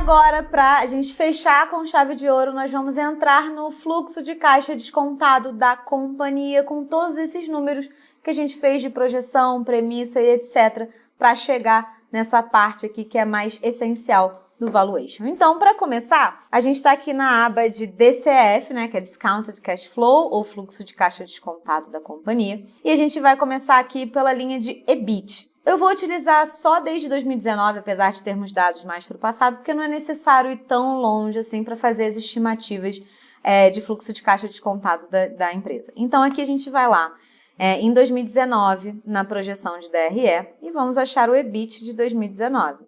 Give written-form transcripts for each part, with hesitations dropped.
agora, para a gente fechar com chave de ouro, nós vamos entrar no fluxo de caixa descontado da companhia com todos esses números que a gente fez de projeção, premissa e etc. para chegar nessa parte aqui que é mais essencial do valuation. Então, para começar, a gente está aqui na aba de DCF, né, que é Discounted Cash Flow, ou fluxo de caixa descontado da companhia. E a gente vai começar aqui pela linha de EBIT. Eu vou utilizar só desde 2019, apesar de termos dados mais para o passado, porque não é necessário ir tão longe assim para fazer as estimativas de fluxo de caixa descontado da empresa. Então, aqui a gente vai lá em 2019, na projeção de DRE, e vamos achar o EBIT de 2019.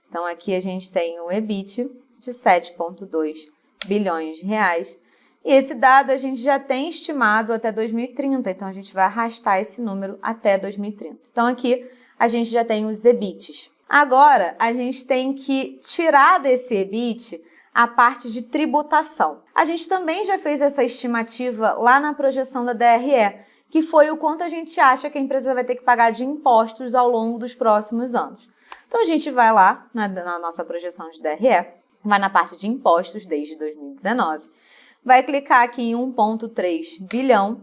Então, aqui a gente tem um EBIT de 7,2 bilhões de reais. E esse dado a gente já tem estimado até 2030, então a gente vai arrastar esse número até 2030. Então, aqui a gente já tem os EBITs. Agora, a gente tem que tirar desse EBIT a parte de tributação. A gente também já fez essa estimativa lá na projeção da DRE, que foi o quanto a gente acha que a empresa vai ter que pagar de impostos ao longo dos próximos anos. Então, a gente vai lá na nossa projeção de DRE, vai na parte de impostos desde 2019, vai clicar aqui em 1,3 bilhão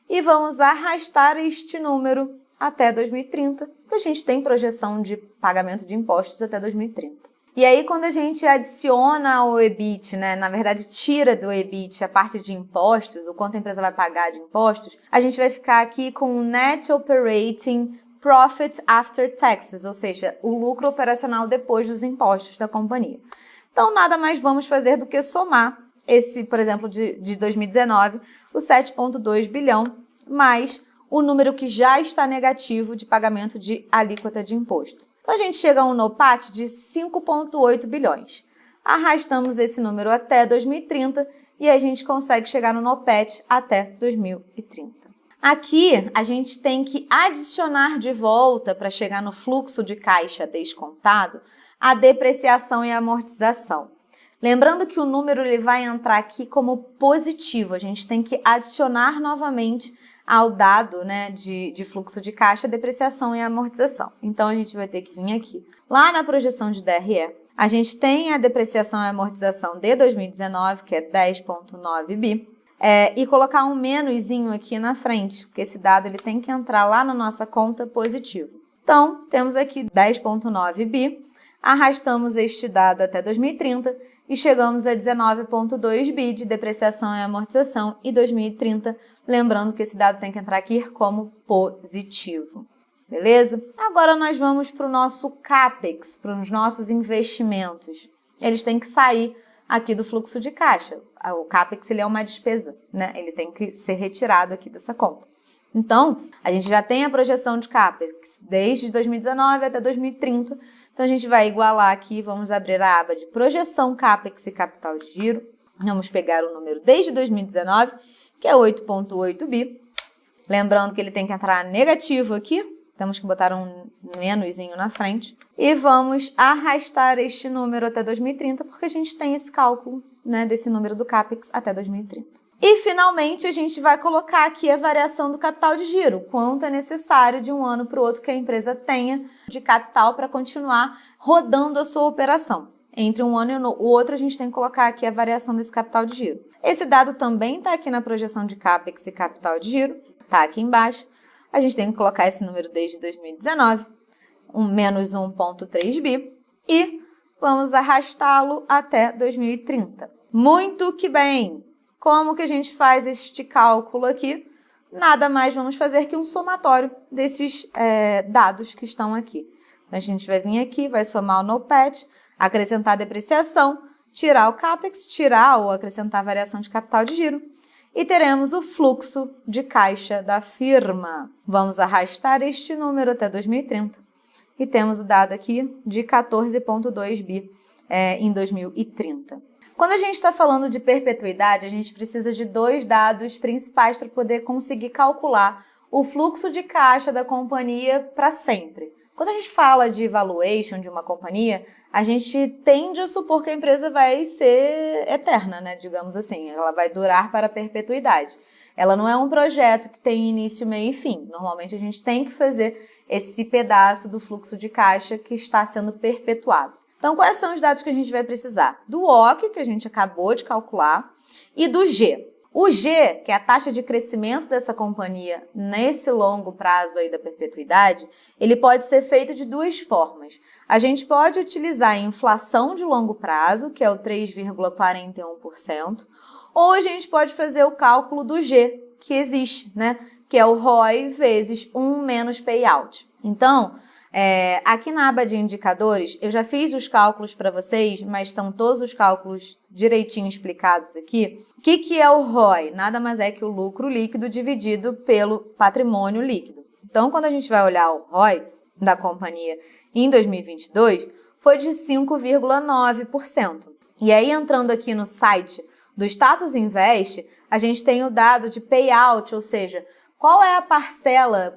e vamos arrastar este número até 2030, porque a gente tem projeção de pagamento de impostos até 2030. E aí, quando a gente adiciona o EBIT, né, na verdade tira do EBIT a parte de impostos, o quanto a empresa vai pagar de impostos, a gente vai ficar aqui com o Net Operating Profit After Taxes, ou seja, o lucro operacional depois dos impostos da companhia. Então, nada mais vamos fazer do que somar esse, por exemplo, de 2019, o 7,2 bilhão, mais o número que já está negativo de pagamento de alíquota de imposto. Então, a gente chega a um NOPAT de 5,8 bilhões. Arrastamos esse número até 2030 e a gente consegue chegar no NOPAT até 2030. Aqui, a gente tem que adicionar de volta, para chegar no fluxo de caixa descontado, a depreciação e amortização. Lembrando que o número ele vai entrar aqui como positivo, a gente tem que adicionar novamente ao dado, né, de fluxo de caixa, depreciação e amortização. Então, a gente vai ter que vir aqui. Lá na projeção de DRE, a gente tem a depreciação e amortização de 2019, que é 10,9 bi, e colocar um menuzinho aqui na frente, porque esse dado ele tem que entrar lá na nossa conta positivo. Então, temos aqui 10,9 bi, arrastamos este dado até 2030 e chegamos a 19,2 bi de depreciação e amortização em 2030, lembrando que esse dado tem que entrar aqui como positivo. Beleza? Agora nós vamos para o nosso CAPEX, para os nossos investimentos. Eles têm que sair aqui do fluxo de caixa. O CAPEX ele é uma despesa, né? Ele tem que ser retirado aqui dessa conta. Então, a gente já tem a projeção de CAPEX desde 2019 até 2030. Então, a gente vai igualar aqui, vamos abrir a aba de projeção CAPEX e capital de giro. Vamos pegar o número desde 2019, que é 8,8 bi. Lembrando que ele tem que entrar negativo aqui. Temos que botar um menuzinho na frente. E vamos arrastar este número até 2030, porque a gente tem esse cálculo, né, desse número do CAPEX até 2030. E, finalmente, a gente vai colocar aqui a variação do capital de giro, quanto é necessário de um ano para o outro que a empresa tenha de capital para continuar rodando a sua operação. Entre um ano e o outro, a gente tem que colocar aqui a variação desse capital de giro. Esse dado também está aqui na projeção de CAPEX e capital de giro, está aqui embaixo. A gente tem que colocar esse número desde 2019, menos 1,3 bi, e vamos arrastá-lo até 2030. Muito que bem! Como que a gente faz este cálculo aqui? Nada mais vamos fazer que um somatório desses dados que estão aqui. Então, a gente vai vir aqui, vai somar o NOPAT, acrescentar a depreciação, tirar o CAPEX, tirar ou acrescentar a variação de capital de giro, e teremos o fluxo de caixa da firma. Vamos arrastar este número até 2030 e temos o dado aqui de 14,2 bi em 2030. Quando a gente está falando de perpetuidade, a gente precisa de dois dados principais para poder conseguir calcular o fluxo de caixa da companhia para sempre. Quando a gente fala de valuation de uma companhia, a gente tende a supor que a empresa vai ser eterna, né? Digamos assim, ela vai durar para a perpetuidade. Ela não é um projeto que tem início, meio e fim. Normalmente a gente tem que fazer esse pedaço do fluxo de caixa que está sendo perpetuado. Então, quais são os dados que a gente vai precisar? Do OC, que a gente acabou de calcular, e do G. O G, que é a taxa de crescimento dessa companhia nesse longo prazo aí da perpetuidade, ele pode ser feito de duas formas. A gente pode utilizar a inflação de longo prazo, que é o 3,41%, ou a gente pode fazer o cálculo do G, que existe, né? Que é o ROI vezes 1 menos payout. Então, aqui na aba de indicadores, eu já fiz os cálculos para vocês, mas estão todos os cálculos direitinho explicados aqui. O que é o ROI? Nada mais é que o lucro líquido dividido pelo patrimônio líquido. Então, quando a gente vai olhar o ROI da companhia em 2022, foi de 5,9%. E aí, entrando aqui no site do Status Invest, a gente tem o dado de payout, ou seja, qual é a parcela,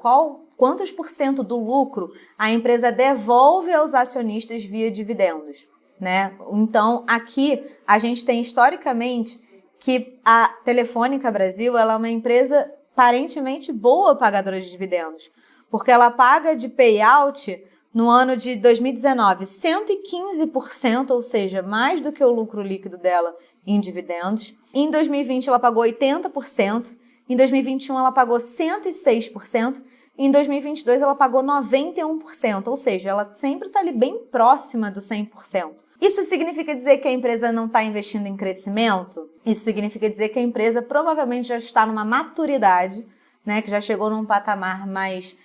quantos por cento do lucro a empresa devolve aos acionistas via dividendos, né? Então, aqui a gente tem historicamente que a Telefônica Brasil ela é uma empresa aparentemente boa pagadora de dividendos, porque ela paga de payout no ano de 2019 115%, ou seja, mais do que o lucro líquido dela em dividendos. Em 2020 ela pagou 80%, em 2021 ela pagou 106%, em 2022 ela pagou 91%, ou seja, ela sempre está ali bem próxima do 100%. Isso significa dizer que a empresa não está investindo em crescimento? Isso significa dizer que a empresa provavelmente já está numa maturidade, né, que já chegou num patamar mais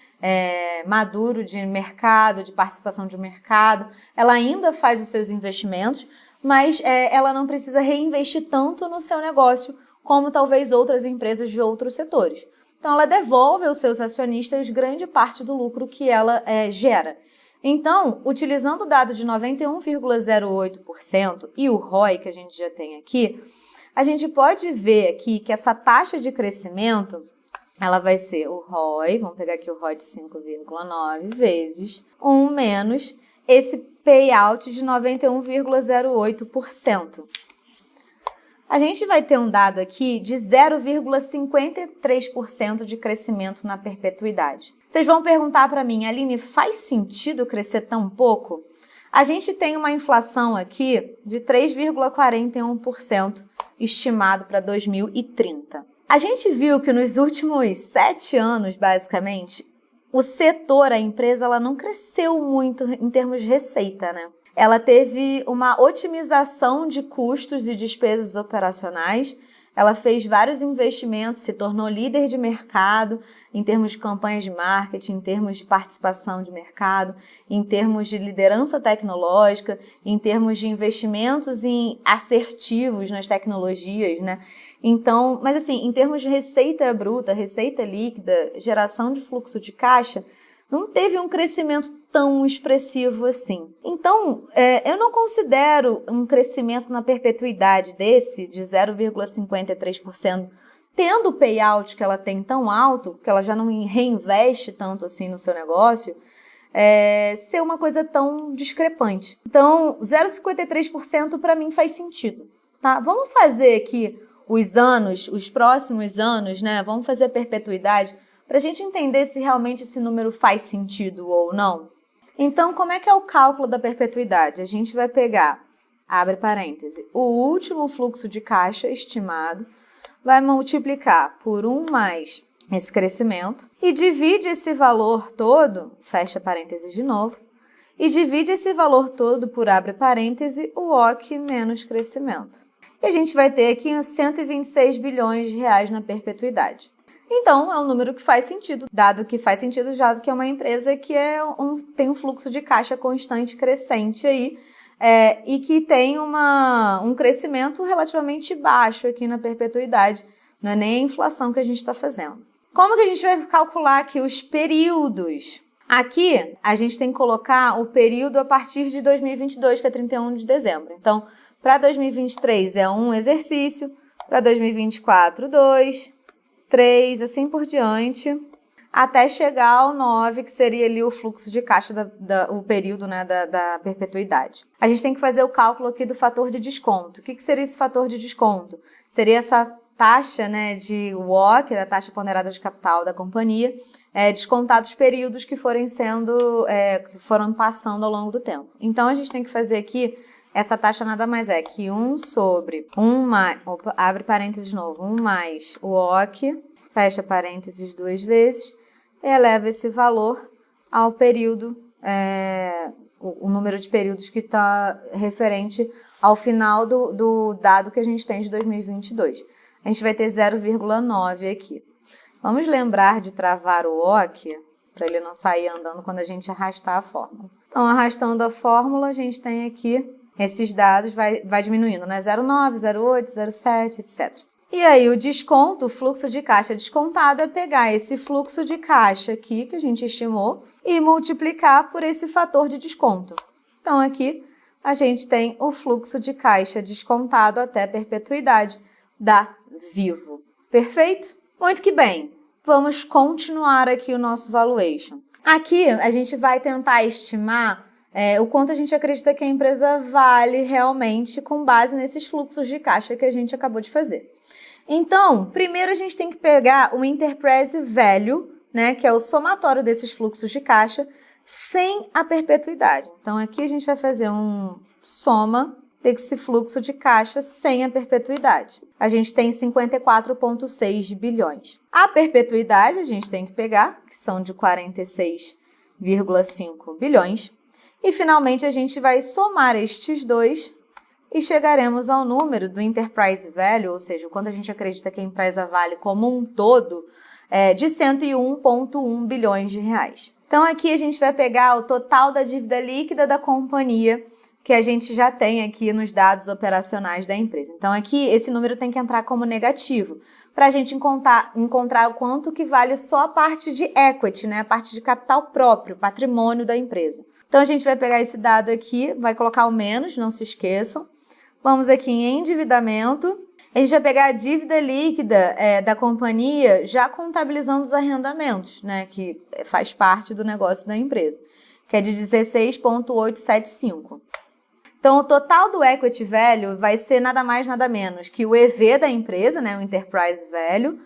maduro de mercado, de participação de mercado. Ela ainda faz os seus investimentos, mas ela não precisa reinvestir tanto no seu negócio como talvez outras empresas de outros setores. Então, ela devolve aos seus acionistas grande parte do lucro que ela gera. Então, utilizando o dado de 91,08% e o ROI que a gente já tem aqui, a gente pode ver aqui que essa taxa de crescimento, ela vai ser o ROI, vamos pegar aqui o ROI de 5,9 vezes 1 menos esse payout de 91,08%. A gente vai ter um dado aqui de 0,53% de crescimento na perpetuidade. Vocês vão perguntar para mim, Aline, faz sentido crescer tão pouco? A gente tem uma inflação aqui de 3,41% estimado para 2030. A gente viu que nos últimos 7 anos, basicamente, o setor, a empresa, ela não cresceu muito em termos de receita, né? Ela teve uma otimização de custos e despesas operacionais, ela fez vários investimentos, se tornou líder de mercado em termos de campanhas de marketing, em termos de participação de mercado, em termos de liderança tecnológica, em termos de investimentos assertivos nas tecnologias, né? Então, mas assim, em termos de receita bruta, receita líquida, geração de fluxo de caixa, não teve um crescimento tão expressivo assim. Então, eu não considero um crescimento na perpetuidade desse, de 0,53%, tendo o payout que ela tem tão alto, que ela já não reinveste tanto assim no seu negócio, ser uma coisa tão discrepante. Então, 0,53% para mim faz sentido, tá? Vamos fazer aqui os próximos anos, né? Vamos fazer a perpetuidade, para a gente entender se realmente esse número faz sentido ou não. Então, como é que é o cálculo da perpetuidade? A gente vai pegar, abre parêntese, o último fluxo de caixa estimado, vai multiplicar por 1 mais esse crescimento e divide esse valor todo, fecha parêntese de novo, e divide esse valor todo por, abre parêntese, o OC menos crescimento. E a gente vai ter aqui uns 126 bilhões de reais na perpetuidade. Então, é um número que faz sentido, dado que é uma empresa que tem um fluxo de caixa constante crescente aí, e que tem um crescimento relativamente baixo aqui na perpetuidade, não é nem a inflação que a gente está fazendo. Como que a gente vai calcular aqui os períodos? Aqui, a gente tem que colocar o período a partir de 2022, que é 31 de dezembro. Então, para 2023 é um exercício, para 2024, 2... 3, assim por diante, até chegar ao 9, que seria ali o fluxo de caixa, o período, né, da perpetuidade. A gente tem que fazer o cálculo aqui do fator de desconto. O que seria esse fator de desconto? Seria essa taxa, né, de WOC, da taxa ponderada de capital da companhia, descontados os períodos que que foram passando ao longo do tempo. Então, a gente tem que fazer aqui, essa taxa nada mais é que 1 sobre 1 mais, abre parênteses de novo, 1 mais o WOC, fecha parênteses 2 vezes, e eleva esse valor ao período, o número de períodos que está referente ao final do dado que a gente tem de 2022. A gente vai ter 0,9 aqui. Vamos lembrar de travar o WOC, para ele não sair andando quando a gente arrastar a fórmula. Então, arrastando a fórmula, a gente tem aqui esses dados, vai diminuindo, né? 0,9, 0,8, 0,7, etc. E aí, o desconto, o fluxo de caixa descontado, é pegar esse fluxo de caixa aqui, que a gente estimou, e multiplicar por esse fator de desconto. Então, aqui, a gente tem o fluxo de caixa descontado até perpetuidade da Vivo. Perfeito? Muito que bem. Vamos continuar aqui o nosso valuation. Aqui, a gente vai tentar estimar o quanto a gente acredita que a empresa vale realmente com base nesses fluxos de caixa que a gente acabou de fazer. Então, primeiro a gente tem que pegar o Enterprise Value, né, que é o somatório desses fluxos de caixa, sem a perpetuidade. Então, aqui a gente vai fazer um soma desse fluxo de caixa sem a perpetuidade. A gente tem 54,6 bilhões. A perpetuidade a gente tem que pegar, que são de 46,5 bilhões. E, finalmente, a gente vai somar estes dois e chegaremos ao número do Enterprise Value, ou seja, o quanto a gente acredita que a empresa vale como um todo, de 101,1 bilhões de reais. Então, aqui a gente vai pegar o total da dívida líquida da companhia, que a gente já tem aqui nos dados operacionais da empresa. Então, aqui esse número tem que entrar como negativo, para a gente encontrar o quanto que vale só a parte de equity, né? A parte de capital próprio, patrimônio da empresa. Então, a gente vai pegar esse dado aqui, vai colocar o menos, não se esqueçam. Vamos aqui em endividamento. A gente vai pegar a dívida líquida da companhia, já contabilizando os arrendamentos, né? Que faz parte do negócio da empresa, que é de 16,875. Então, o total do equity value vai ser nada mais, nada menos que o EV da empresa, né, o Enterprise Value,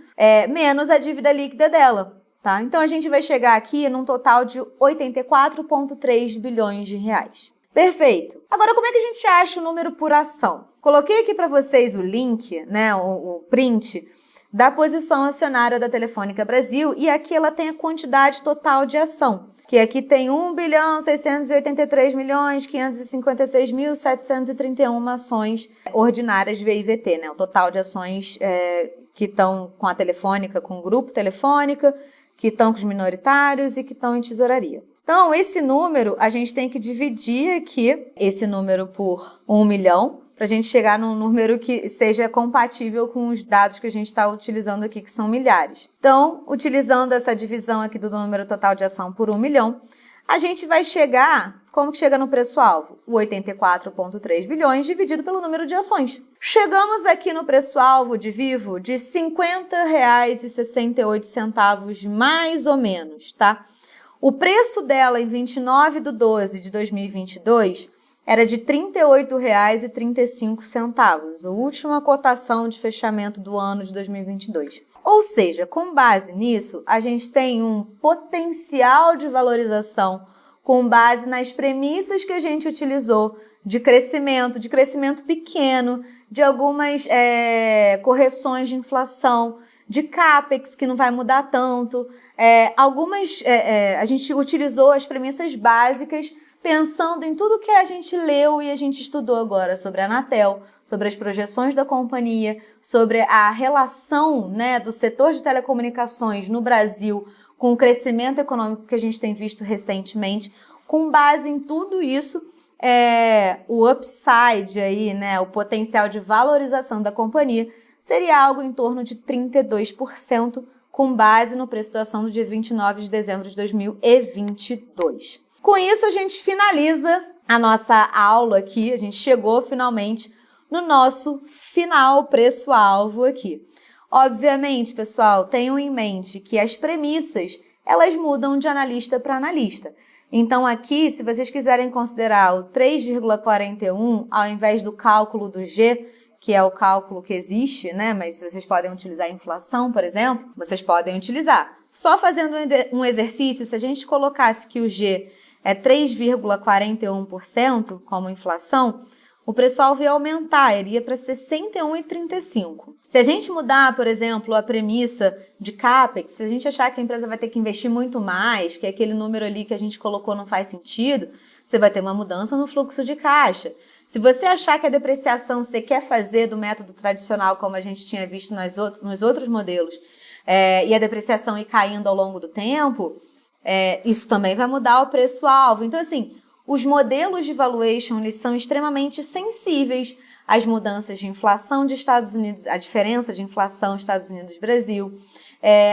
menos a dívida líquida dela, tá? Então, a gente vai chegar aqui num total de 84,3 bilhões de reais. Perfeito. Agora, como é que a gente acha o número por ação? Coloquei aqui para vocês o link, né, o print da posição acionária da Telefônica Brasil, e aqui ela tem a quantidade total de ação, que aqui tem 1.683.556.731 ações ordinárias de VIVT, né? O total de ações que estão com a Telefônica, com o Grupo Telefônica, que estão com os minoritários e que estão em tesouraria. Então, esse número, a gente tem que dividir aqui esse número por 1 milhão, para a gente chegar num número que seja compatível com os dados que a gente está utilizando aqui, que são milhares. Então, utilizando essa divisão aqui do número total de ação por 1 milhão, a gente vai chegar, como que chega no preço-alvo? O 84,3 bilhões dividido pelo número de ações. Chegamos aqui no preço-alvo de Vivo de R$ 50,68, mais ou menos, tá? O preço dela em 29/12 de 2022 era de R$ 38,35, a última cotação de fechamento do ano de 2022. Ou seja, com base nisso, a gente tem um potencial de valorização com base nas premissas que a gente utilizou de crescimento pequeno, de algumas correções de inflação, de CAPEX, que não vai mudar tanto. A gente utilizou as premissas básicas pensando em tudo que a gente leu e a gente estudou agora sobre a Anatel, sobre as projeções da companhia, sobre a relação, né, do setor de telecomunicações no Brasil com o crescimento econômico que a gente tem visto recentemente. Com base em tudo isso, o upside aí, né, o potencial de valorização da companhia seria algo em torno de 32%, com base no preço da ação do dia 29 de dezembro de 2022. Com isso, a gente finaliza a nossa aula aqui, a gente chegou finalmente no nosso final preço-alvo aqui. Obviamente, pessoal, tenham em mente que as premissas, elas mudam de analista para analista. Então, aqui, se vocês quiserem considerar o 3,41 ao invés do cálculo do G, que é o cálculo que existe, né? Mas vocês podem utilizar a inflação, por exemplo, vocês podem utilizar. Só fazendo um exercício, se a gente colocasse que o G é 3,41% como inflação, o preço-alvo ia aumentar, iria para 61,35. Se a gente mudar, por exemplo, a premissa de CAPEX, se a gente achar que a empresa vai ter que investir muito mais, que aquele número ali que a gente colocou não faz sentido, você vai ter uma mudança no fluxo de caixa. Se você achar que a depreciação você quer fazer do método tradicional, como a gente tinha visto nos outros modelos, e a depreciação ir caindo ao longo do tempo, isso também vai mudar o preço-alvo. Então, assim, os modelos de valuation eles são extremamente sensíveis às mudanças de inflação de Estados Unidos, a diferença de inflação Estados Unidos-Brasil,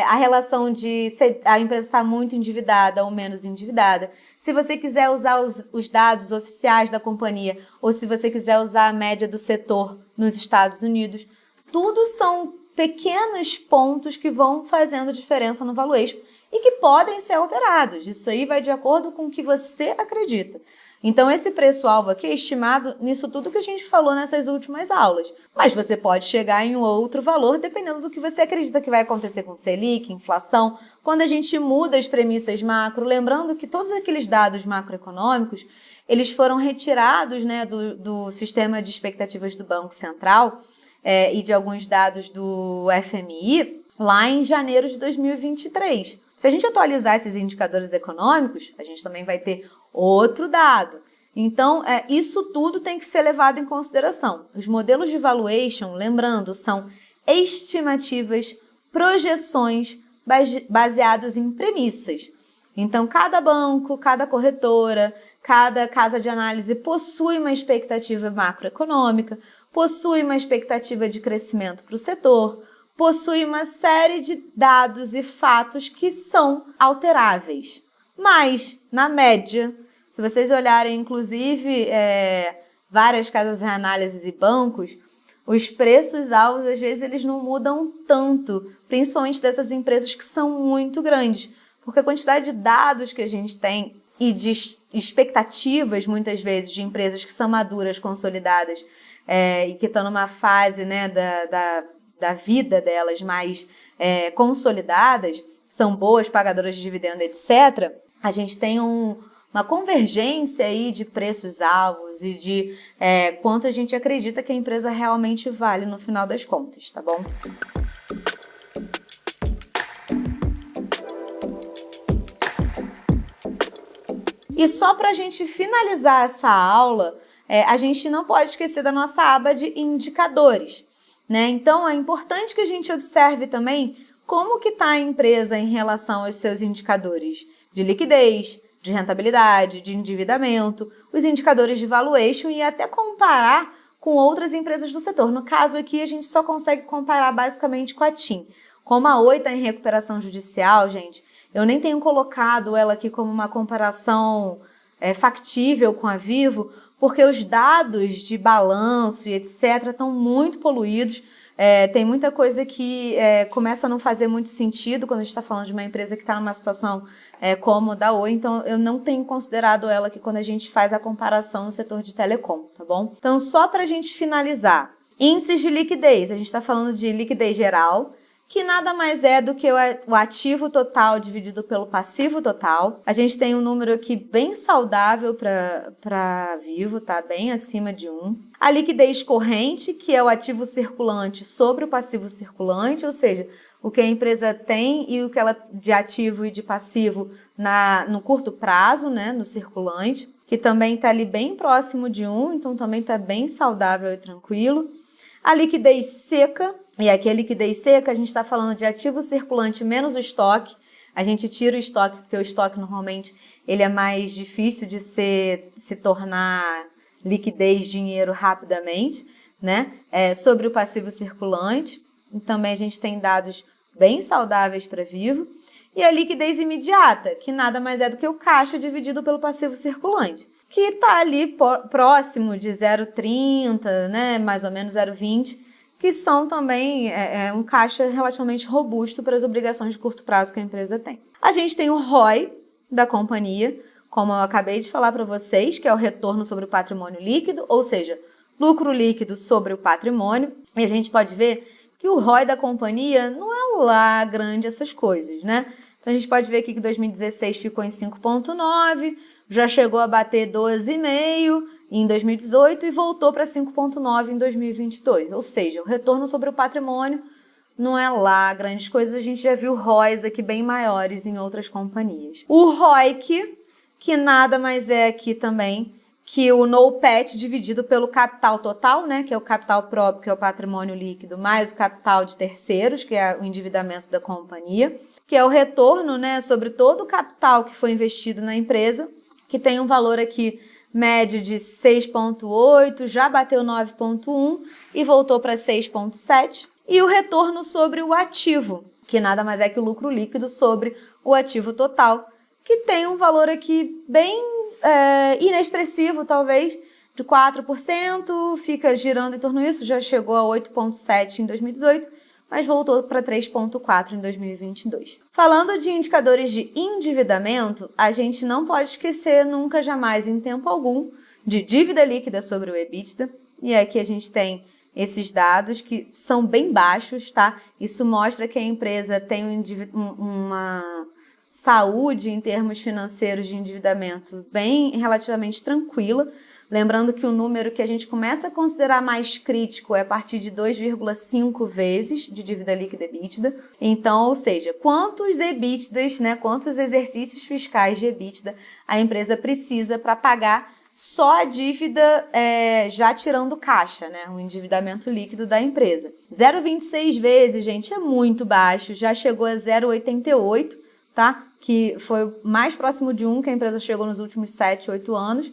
a relação de se a empresa está muito endividada ou menos endividada. Se você quiser usar os dados oficiais da companhia ou se você quiser usar a média do setor nos Estados Unidos, tudo são pequenos pontos que vão fazendo diferença no valuation e que podem ser alterados. Isso aí vai de acordo com o que você acredita. Então, esse preço-alvo aqui é estimado nisso tudo que a gente falou nessas últimas aulas. Mas você pode chegar em um outro valor dependendo do que você acredita que vai acontecer com Selic, inflação. Quando a gente muda as premissas macro, lembrando que todos aqueles dados macroeconômicos, eles foram retirados, né, do sistema de expectativas do Banco Central e de alguns dados do FMI lá em janeiro de 2023. Se a gente atualizar esses indicadores econômicos, a gente também vai ter outro dado. Então, isso tudo tem que ser levado em consideração. Os modelos de valuation, lembrando, são estimativas, projeções baseados em premissas. Então, cada banco, cada corretora, cada casa de análise possui uma expectativa macroeconômica, possui uma expectativa de crescimento para o setor, possui uma série de dados e fatos que são alteráveis. Mas, na média, se vocês olharem, inclusive, várias casas de análise e bancos, os preços-alvos, às vezes, eles não mudam tanto, principalmente dessas empresas que são muito grandes, porque a quantidade de dados que a gente tem e de expectativas, muitas vezes, de empresas que são maduras, consolidadas e que estão numa fase, né, da vida delas mais consolidadas, são boas, pagadoras de dividendo, etc., a gente tem uma convergência aí de preços-alvos e de quanto a gente acredita que a empresa realmente vale no final das contas, tá bom? E só para a gente finalizar essa aula, a gente não pode esquecer da nossa aba de indicadores, né? Então, é importante que a gente observe também como que está a empresa em relação aos seus indicadores de liquidez, de rentabilidade, de endividamento, os indicadores de valuation e até comparar com outras empresas do setor. No caso aqui, a gente só consegue comparar basicamente com a TIM. Como a Oi está em recuperação judicial, gente, eu nem tenho colocado ela aqui como uma comparação factível com a Vivo, porque os dados de balanço e etc. estão muito poluídos. Tem muita coisa que começa a não fazer muito sentido quando a gente está falando de uma empresa que está numa situação como a da Oi, então eu não tenho considerado ela aqui quando a gente faz a comparação no setor de telecom, tá bom? Então, só para a gente finalizar, índices de liquidez, a gente está falando de liquidez geral, que nada mais é do que o ativo total dividido pelo passivo total. A gente tem um número aqui bem saudável para Vivo, tá? Bem acima de 1. A liquidez corrente, que é o ativo circulante sobre o passivo circulante, ou seja, o que a empresa tem e o que ela de ativo e de passivo no curto prazo, né? No circulante, que também está ali bem próximo de 1, então também está bem saudável e tranquilo. A liquidez seca, e aqui a liquidez seca, a gente está falando de ativo circulante menos o estoque. A gente tira o estoque, porque o estoque normalmente ele é mais difícil de se tornar liquidez, dinheiro rapidamente, né? Sobre o passivo circulante, e também a gente tem dados bem saudáveis para Vivo. E a liquidez imediata, que nada mais é do que o caixa dividido pelo passivo circulante, que está ali próximo de 0,30, né? Mais ou menos 0,20, que são também um caixa relativamente robusto para as obrigações de curto prazo que a empresa tem. A gente tem o ROI da companhia, como eu acabei de falar para vocês, que é o retorno sobre o patrimônio líquido, ou seja, lucro líquido sobre o patrimônio, e a gente pode ver que o ROI da companhia não é lá grande essas coisas, né? Então, a gente pode ver aqui que 2016 ficou em 5,9, já chegou a bater 12,5 em 2018 e voltou para 5,9 em 2022. Ou seja, o retorno sobre o patrimônio não é lá grandes coisas, a gente já viu ROIs aqui bem maiores em outras companhias. O ROIC, que nada mais é aqui também que o NOPAT dividido pelo capital total, né, que é o capital próprio, que é o patrimônio líquido, mais o capital de terceiros, que é o endividamento da companhia, que é o retorno, né, sobre todo o capital que foi investido na empresa, que tem um valor aqui médio de 6,8, já bateu 9,1 e voltou para 6,7. E o retorno sobre o ativo, que nada mais é que o lucro líquido sobre o ativo total, que tem um valor aqui bem inexpressivo, talvez, de 4%, fica girando em torno disso, já chegou a 8,7 em 2018, mas voltou para 3,4 em 2022. Falando de indicadores de endividamento, a gente não pode esquecer nunca, jamais, em tempo algum, de dívida líquida sobre o EBITDA, e aqui a gente tem esses dados que são bem baixos, tá? Isso mostra que a empresa tem uma saúde em termos financeiros de endividamento bem relativamente tranquila. Lembrando que o número que a gente começa a considerar mais crítico é a partir de 2,5 vezes de dívida líquida EBITDA. Então, ou seja, quantos EBITDAs, né, quantos exercícios fiscais de EBITDA a empresa precisa para pagar só a dívida já tirando caixa, né? O endividamento líquido da empresa. 0,26 vezes, gente, é muito baixo, já chegou a 0,88, tá? Que foi mais próximo de 1 que a empresa chegou nos últimos 7, 8 anos,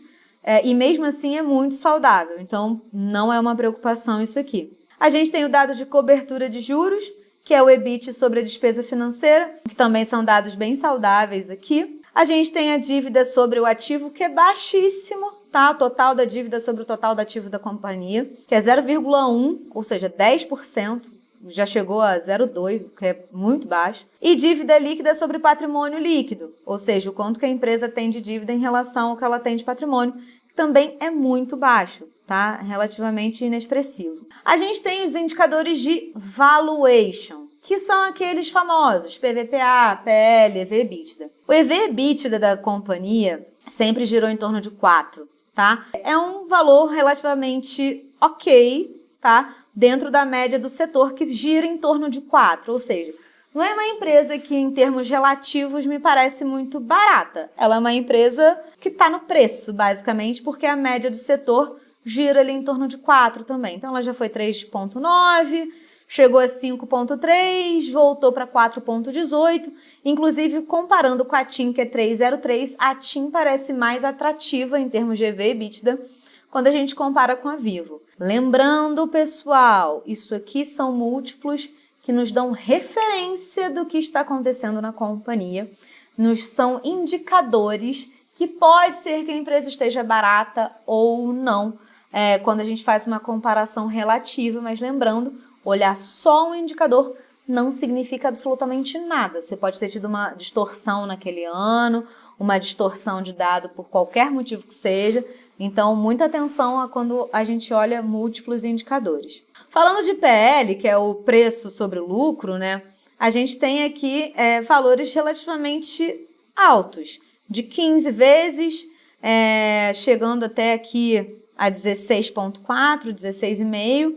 e mesmo assim é muito saudável, então não é uma preocupação isso aqui. A gente tem o dado de cobertura de juros, que é o EBIT sobre a despesa financeira, que também são dados bem saudáveis aqui. A gente tem a dívida sobre o ativo, que é baixíssimo, tá? O total da dívida sobre o total do ativo da companhia, que é 0,1, ou seja, 10%, já chegou a 0,2, o que é muito baixo. E dívida líquida sobre patrimônio líquido, ou seja, o quanto que a empresa tem de dívida em relação ao que ela tem de patrimônio, que também é muito baixo, tá? Relativamente inexpressivo. A gente tem os indicadores de valuation, que são aqueles famosos, PVPA, PL, EV/EBITDA. O EV/EBITDA da companhia sempre girou em torno de 4, tá? É um valor relativamente ok, tá? Dentro da média do setor, que gira em torno de 4, ou seja, não é uma empresa que, em termos relativos, me parece muito barata. Ela é uma empresa que está no preço, basicamente, porque a média do setor gira ali em torno de 4 também. Então, ela já foi 3,9, chegou a 5,3, voltou para 4,18. Inclusive, comparando com a TIM, que é 3,03, a TIM parece mais atrativa em termos de EV/EBITDA quando a gente compara com a Vivo. Lembrando, pessoal, isso aqui são múltiplos que nos dão referência do que está acontecendo na companhia, são indicadores que pode ser que a empresa esteja barata ou não, quando a gente faz uma comparação relativa, mas lembrando, olhar só um indicador não significa absolutamente nada. Você pode ter tido uma distorção naquele ano, uma distorção de dado por qualquer motivo que seja. Então, muita atenção a quando a gente olha múltiplos indicadores. Falando de PL, que é o preço sobre o lucro, né? A gente tem aqui valores relativamente altos, de 15 vezes, chegando até aqui a 16,4, 16,5.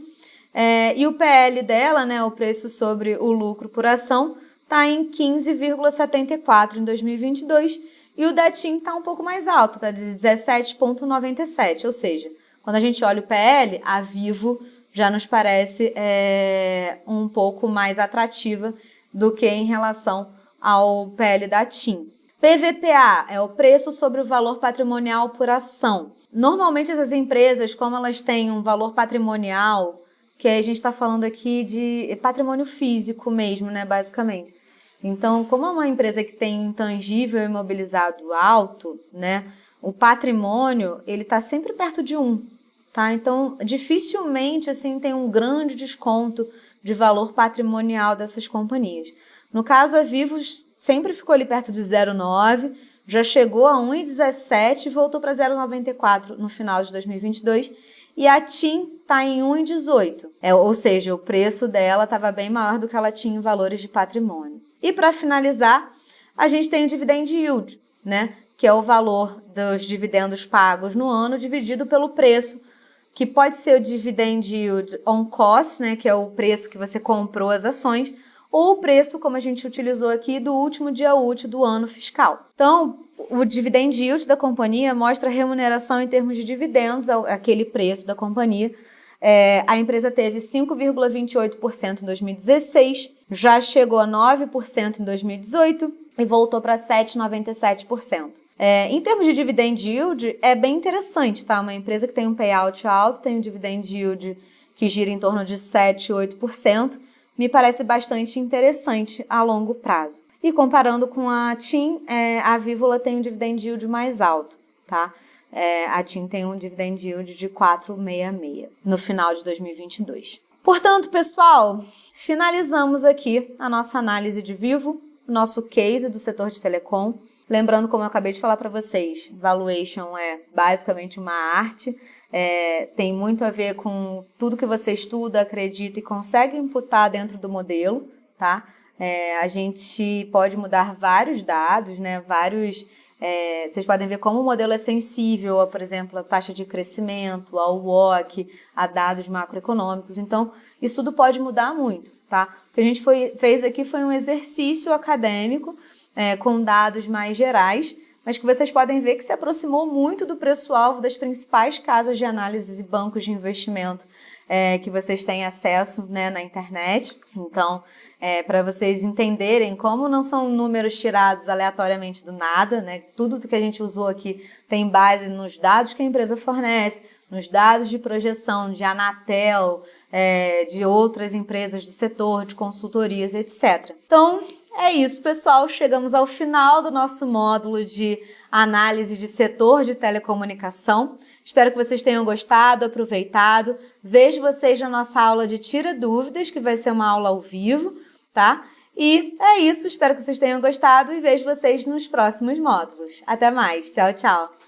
E o PL dela, né, o preço sobre o lucro por ação, está em 15,74 em 2022 e o da TIM está um pouco mais alto, está de 17,97, ou seja, quando a gente olha o PL, a Vivo já nos parece um pouco mais atrativa do que em relação ao PL da TIM. PVPA é o preço sobre o valor patrimonial por ação. Normalmente essas empresas, como elas têm um valor patrimonial, que a gente está falando aqui de patrimônio físico mesmo, né, basicamente. Então, como é uma empresa que tem intangível imobilizado alto, né, o patrimônio, ele está sempre perto de 1, tá? Então, dificilmente, assim, tem um grande desconto de valor patrimonial dessas companhias. No caso, a Vivo sempre ficou ali perto de 0,9, já chegou a 1,17 e voltou para 0,94 no final de 2022. e a TIM está em 1,18. Ou seja, o preço dela estava bem maior do que ela tinha em valores de patrimônio. E para finalizar, a gente tem o dividend yield, né? Que é o valor dos dividendos pagos no ano dividido pelo preço, que pode ser o dividend yield on cost, né? Que é o preço que você comprou as ações, ou o preço, como a gente utilizou aqui, do último dia útil do ano fiscal. Então, o dividend yield da companhia mostra a remuneração em termos de dividendos, aquele preço da companhia. A empresa teve 5,28% em 2016, já chegou a 9% em 2018 e voltou para 7,97%. Em termos de dividend yield, é bem interessante, tá? Uma empresa que tem um payout alto, tem um dividend yield que gira em torno de 7, 8%, me parece bastante interessante a longo prazo. E comparando com a TIM, a Vívola tem um dividend yield mais alto, tá? A TIM tem um dividend yield de 4,66 no final de 2022. Portanto, pessoal, finalizamos aqui a nossa análise de Vivo, o nosso case do setor de telecom. Lembrando, como eu acabei de falar para vocês, valuation é basicamente uma arte, tem muito a ver com tudo que você estuda, acredita e consegue imputar dentro do modelo, tá? A gente pode mudar vários dados, né? Vocês podem ver como o modelo é sensível a, por exemplo, a taxa de crescimento, ao WOC, a dados macroeconômicos. Então, isso tudo pode mudar muito, tá? O que a gente fez aqui foi um exercício acadêmico com dados mais gerais, mas que vocês podem ver que se aproximou muito do preço-alvo das principais casas de análise e bancos de investimento que vocês têm acesso, né, na internet. Então, para vocês entenderem como não são números tirados aleatoriamente do nada, né? Tudo que a gente usou aqui tem base nos dados que a empresa fornece, nos dados de projeção de Anatel, de outras empresas do setor, de consultorias, etc. Então, é isso, pessoal. Chegamos ao final do nosso módulo de análise de setor de telecomunicação. Espero que vocês tenham gostado, aproveitado. Vejo vocês na nossa aula de Tira Dúvidas, que vai ser uma aula ao vivo, tá? E é isso, espero que vocês tenham gostado e vejo vocês nos próximos módulos. Até mais, tchau, tchau!